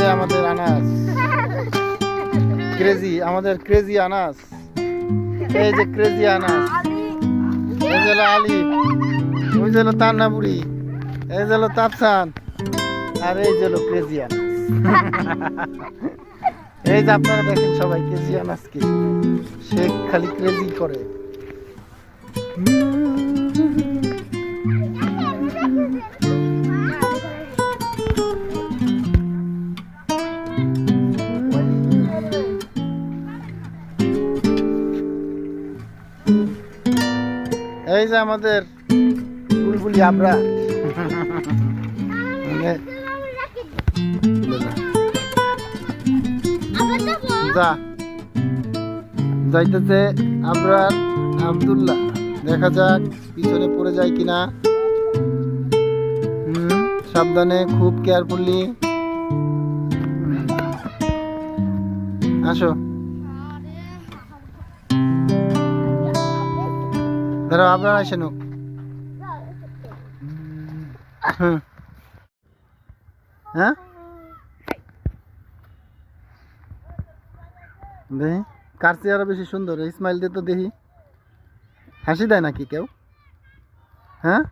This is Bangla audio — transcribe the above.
যে আমাদের আনাস ক্রেজি, আমাদের ক্রেজি আনাস। এই যে ক্রেজি আনাস, এই যে হলো আলী, ওই যে হলো তান্না বুড়ি, এই যে হলো তাপসান, আর এই যে হলো ক্রেজি আনাস। এই যে আপনারা দেখেন সবাই ক্রেজি আনাসকে, সে খালি ক্রেজি করে। এই যে আমাদের বুলবুলি আবরা, যা যাইতেছে আবরার আব্দুল্লাহ, দেখা যাক পিছনে পড়ে যায় কিনা। সাবধানে, খুব কেয়ারফুলি। আসো, ধরো আবরার আসে নুক। হ্যাঁ, দেখি কার চেয়ে বেশি সুন্দর। ইসমাইল দিয়ে তো দেখি হাসি দেয় নাকি কেউ? হ্যাঁ।